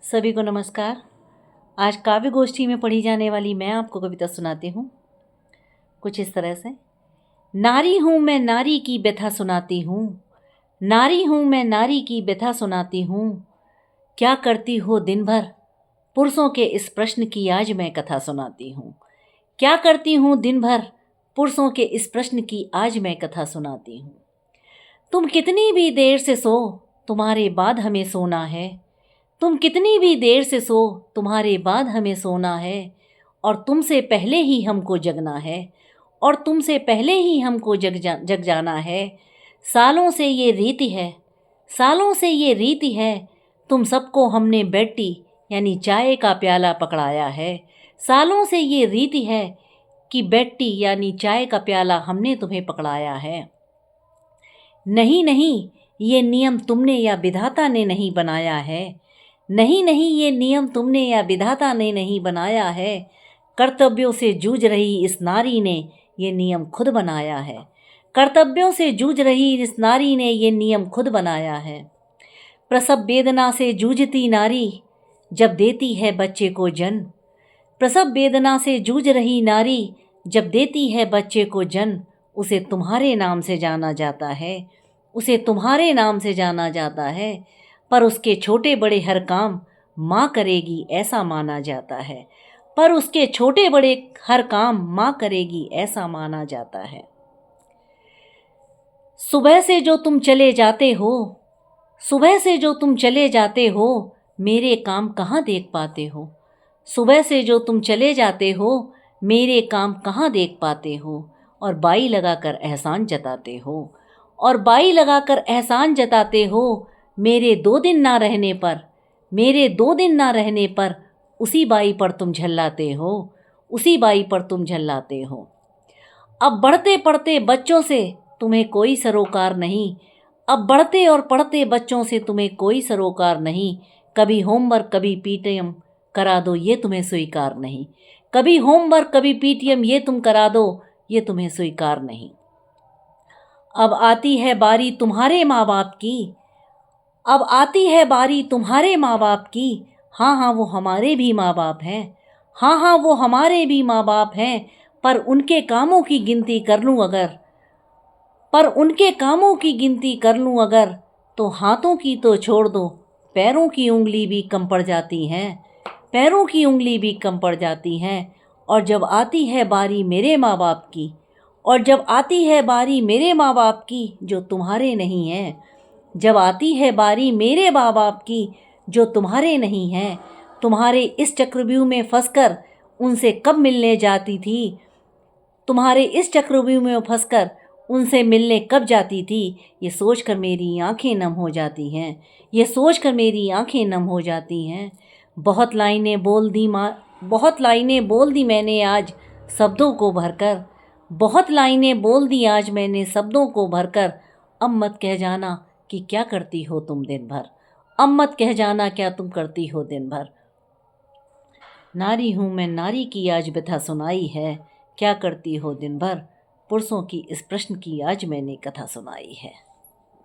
सभी को नमस्कार। आज काव्य गोष्ठी में पढ़ी जाने वाली मैं आपको कविता सुनाती हूँ कुछ इस तरह से। नारी हूँ मैं, नारी की व्यथा सुनाती हूँ। नारी हूँ मैं, नारी की व्यथा सुनाती हूँ। क्या करती हो दिन भर, पुरुषों के इस प्रश्न की आज मैं कथा सुनाती हूँ। क्या करती हूँ दिन भर, पुरुषों के इस प्रश्न की आज मैं कथा सुनाती हूँ। तुम कितनी भी देर से सो, तुम्हारे बाद हमें सोना है। तुम कितनी भी देर से सो, तुम्हारे बाद हमें सोना है। और तुमसे पहले ही हमको जगना है। और तुमसे पहले ही हमको जग जाना है। सालों से ये रीति है, सालों से ये रीति है। तुम सबको हमने बेड टी यानी चाय का प्याला पकड़ाया है। सालों से ये रीति है कि बेड टी यानी चाय का प्याला हमने तुम्हें पकड़ाया है। नहीं नहीं, ये नियम तुमने या विधाता ने नहीं बनाया है। नहीं नहीं, ये नियम तुमने या विधाता ने नहीं बनाया है। कर्तव्यों से जूझ रही इस नारी ने ये नियम खुद बनाया है। कर्तव्यों से जूझ रही इस नारी ने ये नियम खुद बनाया है। प्रसव वेदना से जूझती नारी जब देती है बच्चे को जन्म। प्रसव वेदना से जूझ रही नारी जब देती है बच्चे को जन्म। उसे तुम्हारे नाम से जाना जाता है, उसे तुम्हारे नाम से जाना जाता है। पर उसके छोटे बड़े हर काम माँ करेगी ऐसा माना जाता है। पर उसके छोटे बड़े हर काम माँ करेगी ऐसा माना जाता है। सुबह से जो तुम चले जाते हो, सुबह से जो तुम चले जाते हो, मेरे काम कहाँ देख पाते हो। सुबह से जो तुम चले जाते हो, मेरे काम कहाँ देख पाते हो। और बाई लगाकर एहसान जताते हो, और बाई लगाकर एहसान जताते हो। मेरे 2 दिन ना रहने पर, मेरे 2 दिन ना रहने पर उसी बाई पर तुम झल्लाते हो, उसी बाई पर तुम झल्लाते हो। अब बढ़ते पढ़ते बच्चों से तुम्हें कोई सरोकार नहीं। अब बढ़ते और पढ़ते बच्चों से तुम्हें कोई सरोकार नहीं। कभी होमवर्क कभी पीटीएम करा दो ये तुम्हें स्वीकार नहीं। कभी होमवर्क कभी पीटीएम ये तुम करा दो ये तुम्हें स्वीकार नहीं। अब आती है बारी तुम्हारे माँ बाप की, अब आती है बारी तुम्हारे माँ बाप की। हाँ हाँ वो हमारे भी माँ बाप हैं, हाँ हाँ वो हमारे भी माँ बाप हैं। पर उनके कामों की गिनती कर लूँ अगर, पर उनके कामों की गिनती कर लूँ अगर, तो हाथों की तो छोड़ दो, पैरों की उंगली भी कम पड़ जाती हैं, पैरों की उंगली भी कम पड़ जाती हैं। और जब आती है बारी मेरे माँ बाप की, और जब आती है बारी मेरे माँ बाप की जो तुम्हारे नहीं हैं, जब आती है बारी मेरे माँ बाप की जो तुम्हारे नहीं हैं। तुम्हारे इस चक्रव्यूह में फंसकर उनसे कब मिलने जाती थी, तुम्हारे इस चक्रव्यूह में फंसकर उनसे मिलने कब जाती थी। ये सोचकर मेरी आंखें नम हो जाती हैं, ये सोचकर मेरी आंखें नम हो जाती हैं। बहुत लाइनें बोल दी माँ, बहुत लाइनें बोल दी मैंने आज शब्दों को भरकर, बहुत लाइनें बोल दी आज मैंने शब्दों को भरकर। अब मत कह जाना कि क्या करती हो तुम दिन भर, अब मत कह जाना क्या तुम करती हो दिन भर। नारी हूँ मैं, नारी की आज व्यथा सुनाई है। क्या करती हो दिन भर, पुरुषों की इस प्रश्न की आज मैंने कथा सुनाई है।